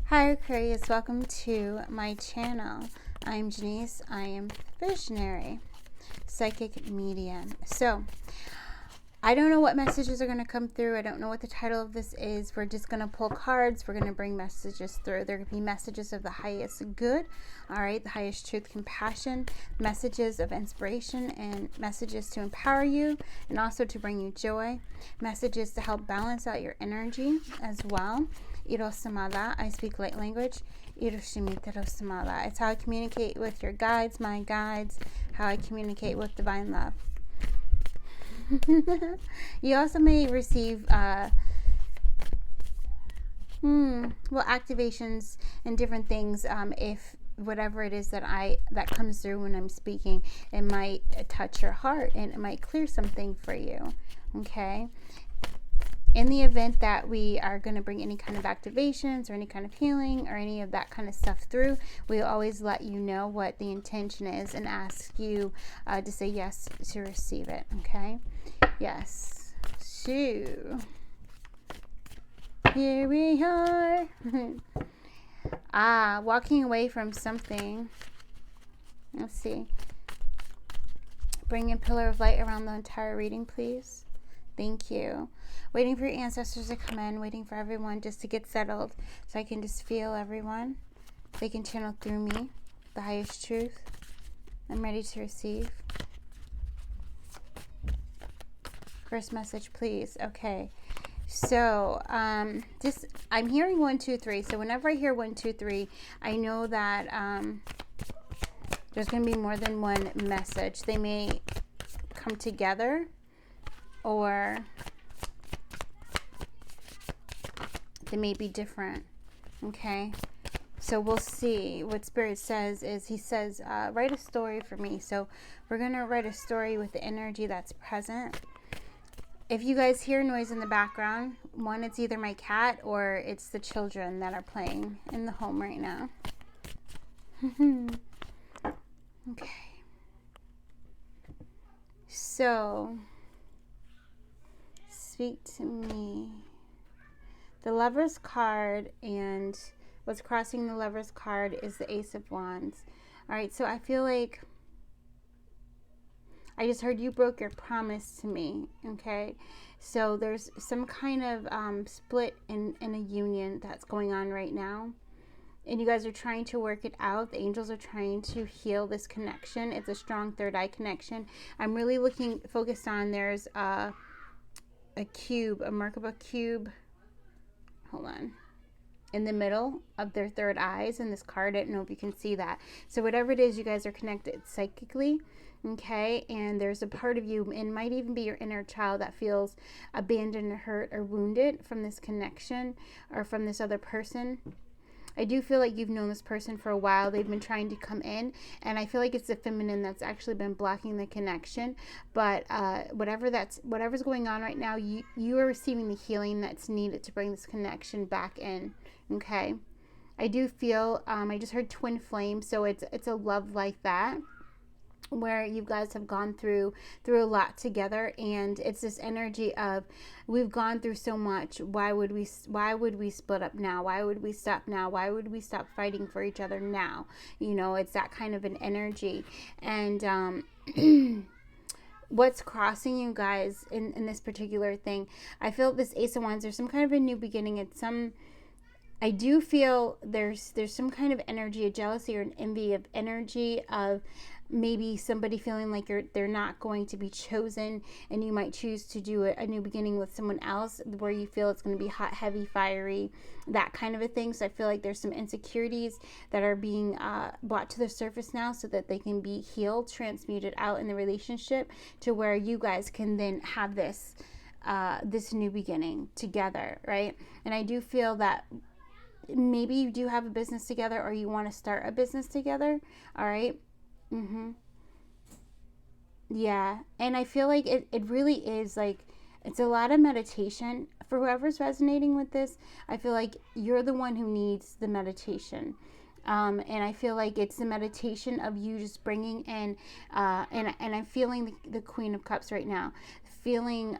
Hi Aquarius, welcome to my channel. I'm Jenese. I am visionary, psychic medium. So, I don't know what messages are going to come through. I don't know what the title of this is. We're just going to pull cards. We're going to bring messages through. There are going to be messages of the highest good, all right, the highest truth, compassion, messages of inspiration, and messages to empower you and also to bring you joy, messages to help balance out your energy as well. Irosamala, I speak light language. Iroshimitarosamala. It's how I communicate with your guides, my guides, how I communicate with divine love. You also may receive activations and different things if whatever it is that comes through when I'm speaking, it might touch your heart and it might clear something for you. Okay, in the event that we are going to bring any kind of activations or any kind of healing or any of that kind of stuff through, we always let you know what the intention is and ask you to say yes to receive it. Okay, yes. So here we are. Walking away from something. Let's see. Bring a pillar of light around the entire reading, please. Thank you. Waiting for your ancestors to come in, waiting for everyone just to get settled so I can just feel everyone. They can channel through me the highest truth. I'm ready to receive. First message, please. Okay. So, I'm hearing 1, 2, 3. So whenever I hear 1, 2, 3, I know that there's going to be more than one message. They may come together, or they may be different. Okay, so we'll see. What Spirit says is, he says, write a story for me. So we're going to write a story with the energy that's present. If you guys hear noise in the background, one, it's either my cat or it's the children that are playing in the home right now. Okay, so speak to me. The Lover's card, and what's crossing the Lover's card is the Ace of Wands. All right, so I feel like I just heard you broke your promise to me. Okay, so there's some kind of split in a union that's going on right now, and you guys are trying to work it out. The angels are trying to heal this connection. It's a strong third eye connection. I'm really focused on, there's a cube, a Merkaba cube. Hold on. In the middle of their third eyes in this card. I don't know if you can see that. So whatever it is, you guys are connected psychically. Okay, and there's a part of you, and might even be your inner child, that feels abandoned, hurt, or wounded from this connection or from this other person. I do feel like you've known this person for a while. They've been trying to come in, and I feel like it's the feminine that's actually been blocking the connection. But whatever's going on right now, you are receiving the healing that's needed to bring this connection back in. Okay, I do feel I just heard twin flame, so it's a love like that, where you guys have gone through a lot together, and it's this energy of, we've gone through so much. Why would we split up now? Why would we stop now? Why would we stop fighting for each other now? You know, it's that kind of an energy. And what's crossing you guys in this particular thing, I feel this Ace of Wands, there's some kind of a new beginning. I do feel there's some kind of energy, a jealousy or an envy of energy of maybe somebody feeling like they're not going to be chosen, and you might choose to do a new beginning with someone else where you feel it's going to be hot, heavy, fiery, that kind of a thing. So I feel like there's some insecurities that are being brought to the surface now, so that they can be healed, transmuted out in the relationship, to where you guys can then have this new beginning together, right? And I do feel that maybe you do have a business together, or you want to start a business together. All right. Yeah, and I feel like it really is like, it's a lot of meditation. For whoever's resonating with this, I feel like you're the one who needs the meditation. And I feel like it's the meditation of you just bringing in, and I'm feeling the Queen of Cups right now, feeling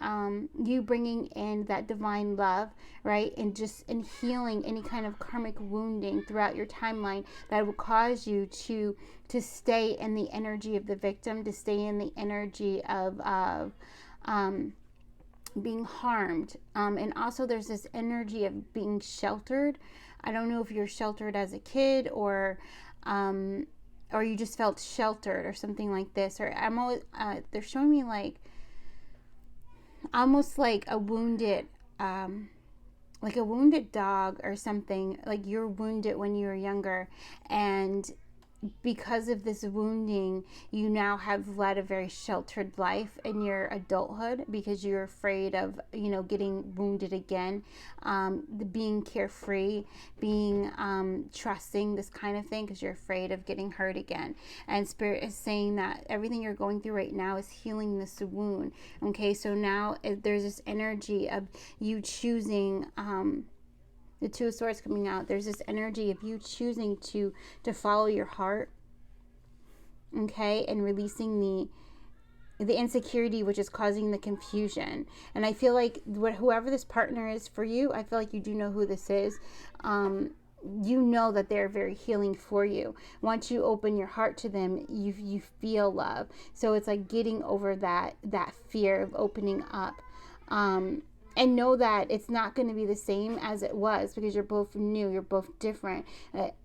you bringing in that divine love, right? And just in healing any kind of karmic wounding throughout your timeline that will cause you to stay in the energy of the victim, to stay in the energy of being harmed. And also there's this energy of being sheltered. I don't know if you're sheltered as a kid, or you just felt sheltered or something like this. Or I'm always, they're showing me like almost like a wounded dog or something. Like you're wounded when you were younger, and because of this wounding, you now have led a very sheltered life in your adulthood because you're afraid of, getting wounded again, being carefree, being trusting, this kind of thing, because you're afraid of getting hurt again. And Spirit is saying that everything you're going through right now is healing this wound. Okay, so now there's this energy of you choosing the Two of Swords coming out. There's this energy of you choosing to follow your heart, okay, and releasing the insecurity which is causing the confusion. And I feel like whoever this partner is for you, I feel like you do know who this is. You know that they're very healing for you. Once you open your heart to them, you feel love. So it's like getting over that fear of opening up. And know that it's not going to be the same as it was, because you're both new, you're both different.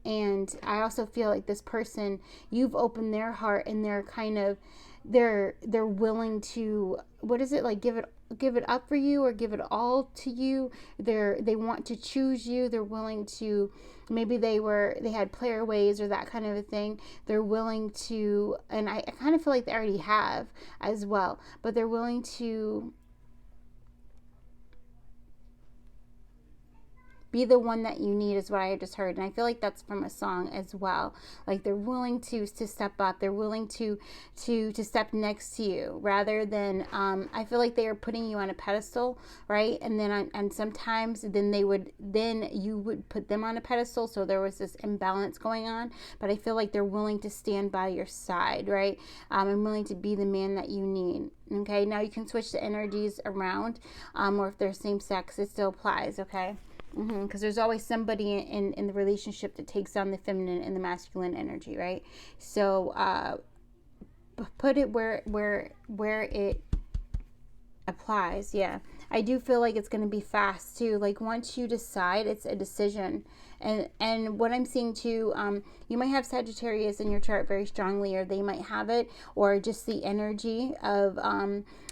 And I also feel like this person, you've opened their heart, and they're kind of, they're willing to, what is it, like give it up for you, or give it all to you. They want to choose you. They're willing to, maybe they had player ways or that kind of a thing. They're willing to, and I kind of feel like they already have as well, but they're willing to be the one that you need, is what I just heard. And I feel like that's from a song as well. Like they're willing to step up. They're willing to step next to you, rather than, I feel like they are putting you on a pedestal, right? And then, and sometimes then you would put them on a pedestal. So there was this imbalance going on, but I feel like they're willing to stand by your side, right? And willing to be the man that you need. Okay. Now you can switch the energies around, or if they're same sex, it still applies. Okay. Because there's always somebody in the relationship that takes on the feminine and the masculine energy, right? So put it where it applies. Yeah, I do feel like it's going to be fast too. Like once you decide, it's a decision. And what I'm seeing too, you might have Sagittarius in your chart very strongly, or they might have it, or just the energy of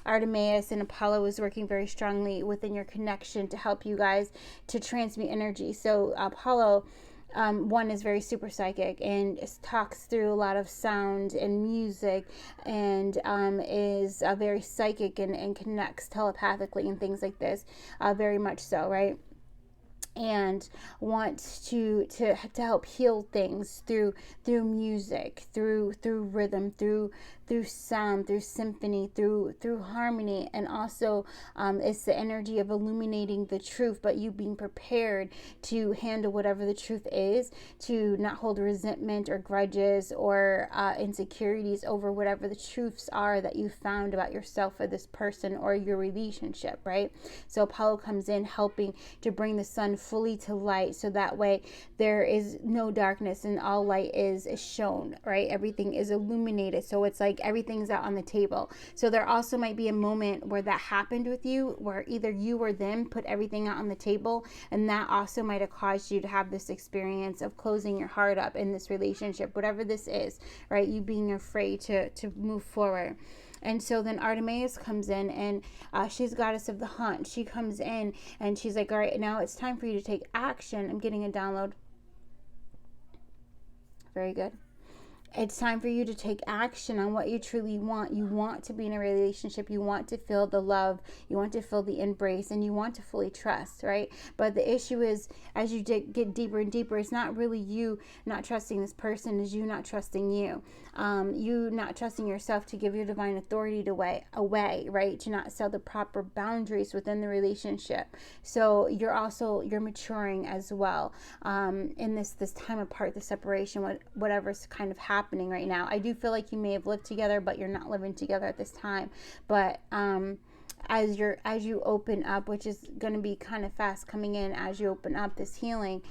Artemis and Apollo is working very strongly within your connection to help you guys to transmute energy. So Apollo, one is very super psychic and talks through a lot of sound and music, and is very psychic and connects telepathically and things like this, very much so, right? And wants to help heal things through music, through rhythm, through sound, through symphony, through harmony. And also it's the energy of illuminating the truth, but you being prepared to handle whatever the truth is, to not hold resentment or grudges or insecurities over whatever the truths are that you found about yourself or this person or your relationship, right? So Apollo comes in helping to bring the sun fully to light, so that way there is no darkness and all light is shown, right? Everything is illuminated, so it's like everything's out on the table. So there also might be a moment where that happened with you, where either you or them put everything out on the table, and that also might have caused you to have this experience of closing your heart up in this relationship, whatever this is, right? You being afraid to move forward. And so then Artemis comes in, and she's goddess of the hunt. She comes in and she's like, all right, now it's time for you to take action. I'm getting a download. Very good. It's time for you to take action on what you truly want. You want to be in a relationship. You want to feel the love. You want to feel the embrace, and you want to fully trust, right? But the issue is, as you get deeper and deeper, it's not really you not trusting this person. It's you not trusting you. You not trusting yourself to give your divine authority away, right? To not set the proper boundaries within the relationship. So you're maturing as well in this time apart, the separation, whatever's kind of happening right now. I do feel like you may have lived together, but you're not living together at this time. But as you open up, which is going to be kind of fast coming in as you open up this healing,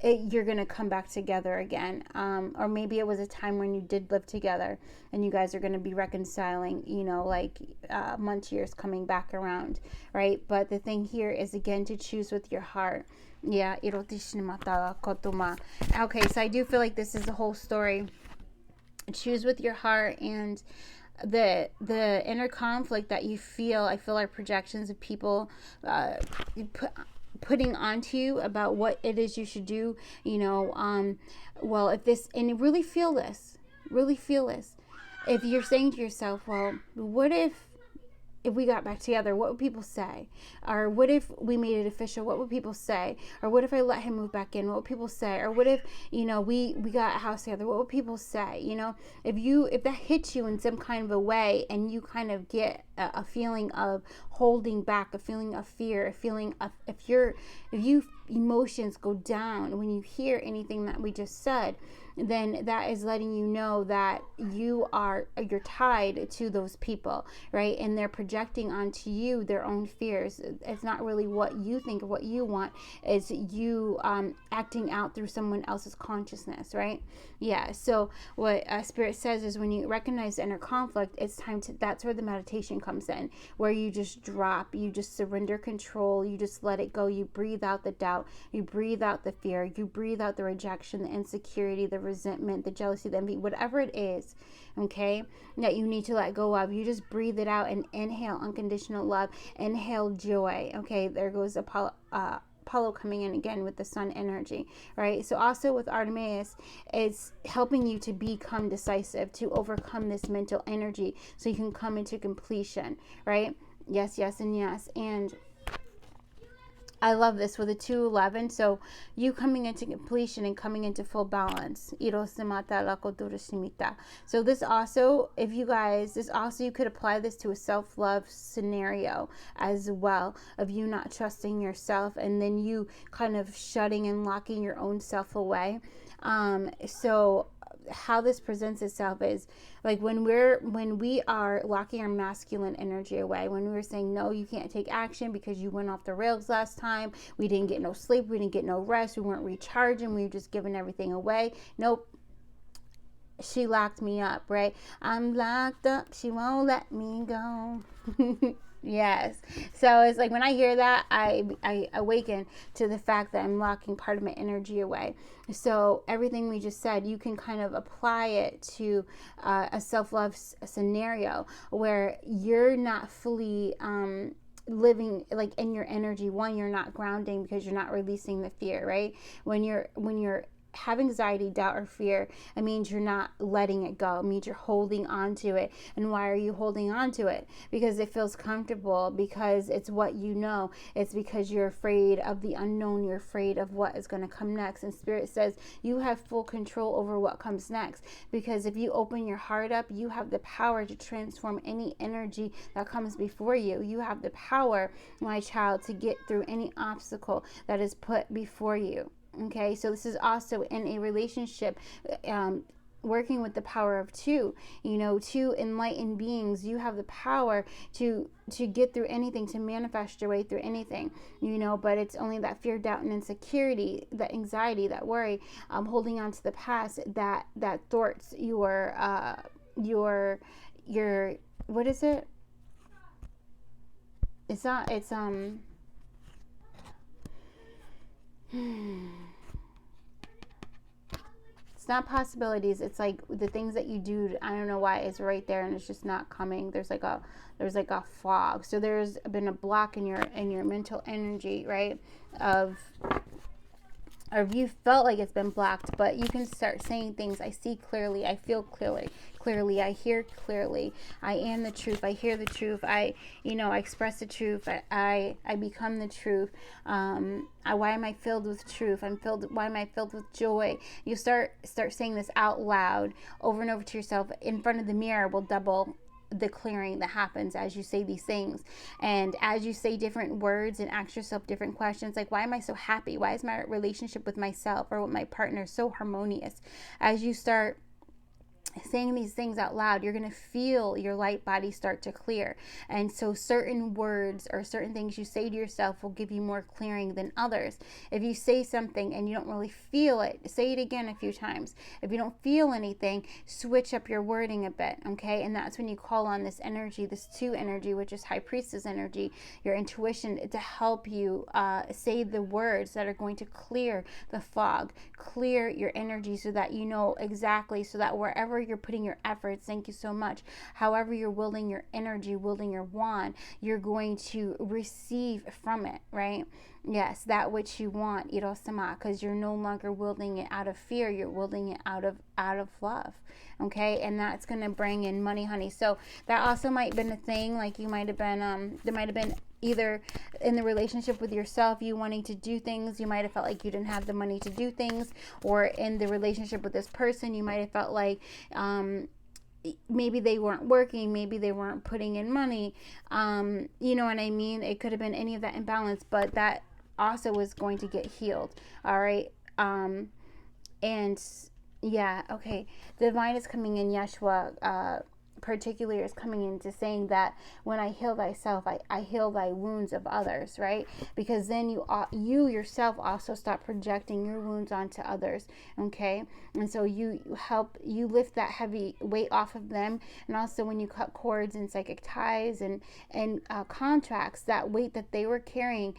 you're going to come back together again. Or maybe it was a time when you did live together and you guys are going to be reconciling, you know, like months, years coming back around, right? But the thing here is, again, to choose with your heart. Yeah. Okay, so I do feel like this is the whole story. Choose with your heart, and the inner conflict that you feel, I feel, are projections of people putting onto you about what it is you should do, you know. Well, if this, and really feel this, if you're saying to yourself, well, what if we got back together, what would people say? Or what if we made it official? What would people say? Or what if I let him move back in? What would people say? Or what if, you know, we got a house together? What would people say? You know, if that hits you in some kind of a way, and you kind of get a feeling of holding back, a feeling of fear, a feeling of, if you emotions go down when you hear anything that we just said, then that is letting you know that you're tied to those people, right? And they're projecting onto you their own fears. It's not really what you think or what you want. It's you acting out through someone else's consciousness, right? Yeah. So what Spirit says is, when you recognize the inner conflict, it's time to, that's where the meditation comes in, where you just drop, you just surrender control, you just let it go, you breathe out the doubt, you breathe out the fear, you breathe out the rejection, the insecurity, the resentment, the jealousy, the envy, whatever it is, okay, that you need to let go of. You just breathe it out and inhale unconditional love, inhale joy. Okay, there goes Apollo coming in again with the sun energy, right? So also with Artemis, it's helping you to become decisive, to overcome this mental energy, so you can come into completion, right? Yes, yes, and yes. And I love this with the 211. So you coming into completion and coming into full balance. So this also, if you guys, you could apply this to a self-love scenario as well, of you not trusting yourself, and then you kind of shutting and locking your own self away. So how this presents itself is like when we are locking our masculine energy away, when we were saying, no, you can't take action because you went off the rails last time, we didn't get no sleep, we didn't get no rest, we weren't recharging, we were just giving everything away. Nope, she locked me up, right? I'm locked up, she won't let me go. Yes. So it's like when I hear that, I awaken to the fact that I'm locking part of my energy away. So everything we just said, you can kind of apply it to a self-love scenario where you're not fully living like in your energy. One, you're not grounding because you're not releasing the fear, right? When you're have anxiety, doubt, or fear, it means you're not letting it go. It means you're holding on to it. And why are you holding on to it? Because it feels comfortable, because it's what you know. It's because you're afraid of the unknown. You're afraid of what is going to come next. And Spirit says you have full control over what comes next, because if you open your heart up, you have the power to transform any energy that comes before you. You have the power, my child, to get through any obstacle that is put before you. Okay, so this is also in a relationship, working with the power of two, two enlightened beings. You have the power to get through anything, to manifest your way through anything, but it's only that fear, doubt, and insecurity, that anxiety, that worry, holding on to the past, that thwarts your what is it? It's not, it's it's not possibilities. It's like the things that you do. I don't know why it's right there and it's just not coming. There's like a fog. So there's been a block in your mental energy, right? Or you felt like it's been blocked, but you can start saying things. I see clearly. I feel clearly. I hear clearly. I am the truth. I hear the truth. I express the truth. I become the truth. Why am I filled with truth? Why am I filled with joy? You start saying this out loud over and over to yourself. In front of the mirror will double the clearing that happens as you say these things. And as you say different words and ask yourself different questions, like, why am I so happy? Why is my relationship with myself or with my partner so harmonious? As you start saying these things out loud, you're going to feel your light body start to clear. And so certain words or certain things you say to yourself will give you more clearing than others. If you say something and you don't really feel it, say it again a few times. If you don't feel anything, switch up your wording a bit, okay? And that's when you call on this energy, this 2 energy, which is High Priestess energy, your intuition, to help you say the words that are going to clear the fog, clear your energy, so that you know exactly, so that wherever you're putting your efforts, thank you so much, however you're wielding your energy, wielding your wand, you're going to receive from it, right? Yes, that which you want, Irosama, because you're no longer wielding it out of fear, you're wielding it out of love, okay? And that's going to bring in money, honey. So that also might have been a thing, like you might have been, there might have been either in the relationship with yourself, you wanting to do things, you might have felt like you didn't have the money to do things, or in the relationship with this person, you might have felt like maybe they weren't working, maybe they weren't putting in money, you know what I mean? It could have been any of that imbalance, but that also is going to get healed, all right? And yeah, okay, the divine is coming in, Yeshua, particularly is coming into saying that when I heal thyself, I heal thy wounds of others, right? Because then you yourself also stop projecting your wounds onto others, okay? And so you lift that heavy weight off of them. And also when you cut cords and psychic ties and contracts, that weight that they were carrying,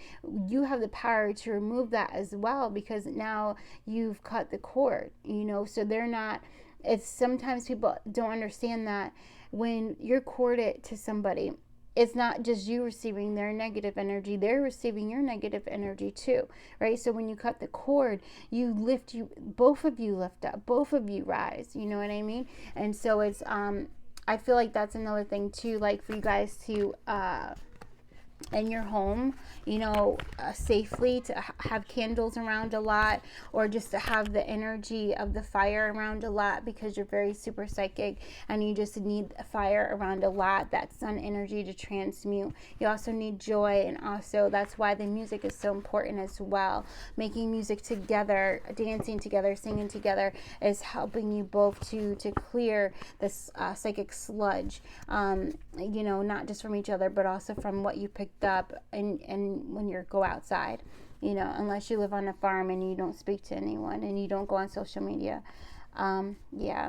you have the power to remove that as well, because now you've cut the cord, you know? So they're not, it's sometimes people don't understand that when you're corded to somebody, it's not just you receiving their negative energy, they're receiving your negative energy too, right? So when you cut the cord, both of you lift up, both of you rise, you know what I mean? And so it's, I feel like that's another thing too, like for you guys to, in your home, you know, safely, to have candles around a lot, or just to have the energy of the fire around a lot, because you're very super psychic and you just need fire around a lot, that sun energy to transmute. You also need joy, and also that's why the music is so important as well. Making music together, dancing together, singing together is helping you both to clear this psychic sludge, you know, not just from each other, but also from what you picked up and when you go outside, you know, unless you live on a farm and you don't speak to anyone and you don't go on social media. Yeah.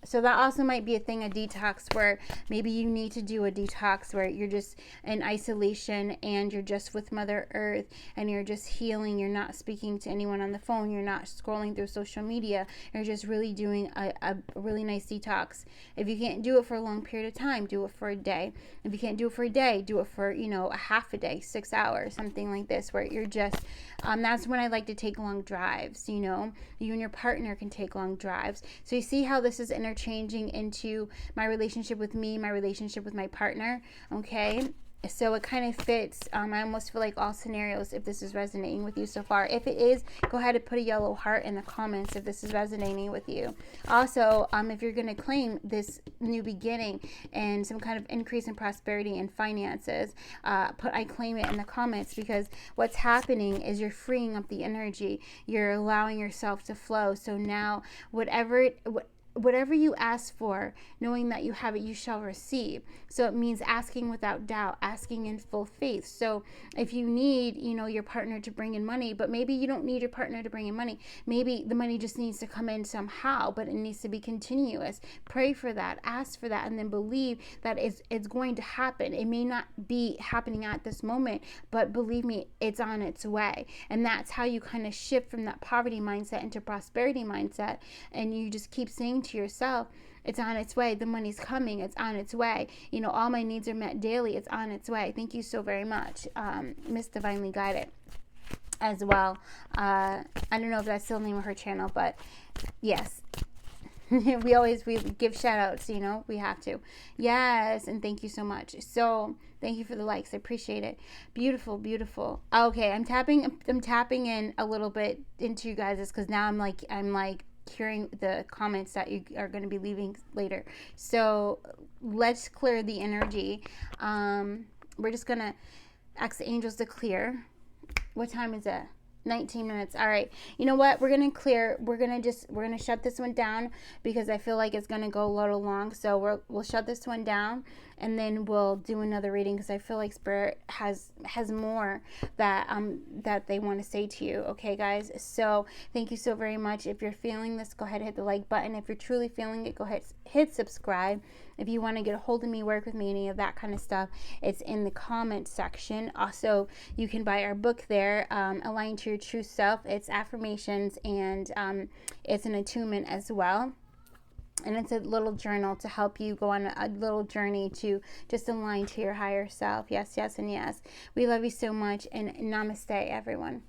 So that also might be a thing, a detox, where maybe you need to do a detox where you're just in isolation and you're just with Mother Earth and you're just healing. You're not speaking to anyone on the phone. You're not scrolling through social media. You're just really doing a really nice detox. If you can't do it for a long period of time, do it for a day. If you can't do it for a day, do it for, you know, a half a day, 6 hours, something like this, where you're just, that's when I like to take long drives, you know. You and your partner can take long drives. So you see how this is interchanging into my relationship with me, my relationship with my partner, okay? So it kind of fits. I almost feel like all scenarios, if this is resonating with you so far. If it is, go ahead and put a yellow heart in the comments if this is resonating with you. Also, if you're going to claim this new beginning and some kind of increase in prosperity and finances, put I claim it in the comments, because what's happening is you're freeing up the energy. You're allowing yourself to flow. So now whatever you ask for, knowing that you have it, you shall receive. So it means asking without doubt, asking in full faith. So if you need, you know, your partner to bring in money, but maybe you don't need your partner to bring in money. Maybe the money just needs to come in somehow, but it needs to be continuous. Pray for that, ask for that, and then believe that it's going to happen. It may not be happening at this moment, but believe me, it's on its way. And that's how you kind of shift from that poverty mindset into prosperity mindset. And you just keep saying to yourself, it's on its way, the money's coming, it's on its way, you know, all my needs are met daily, it's on its way. Thank you so very much, Miss Divinely Guided as well. I don't know if that's still the name of her channel, but yes. we give shout outs, you know, we have to. Yes, and thank you so much. So thank you for the likes, I appreciate it. Beautiful, beautiful. Okay, I'm tapping in a little bit into you guys, because now I'm like hearing the comments that you are going to be leaving later. So let's clear the energy. We're just going to ask the angels to clear. What time is it? 19 minutes. All right. You know what? We're going to shut this one down because I feel like it's going to go a little long. So we'll shut this one down and then we'll do another reading because I feel like Spirit has more that that they want to say to you. Okay, guys? So thank you so very much. If you're feeling this, go ahead and hit the like button. If you're truly feeling it, go ahead, hit subscribe. If you want to get a hold of me, work with me, any of that kind of stuff, it's in the comment section. Also, you can buy our book there, Align to Your True Self. It's affirmations and it's an attunement as well. And it's a little journal to help you go on a little journey to just align to your higher self. Yes, yes, and yes. We love you so much. And namaste, everyone.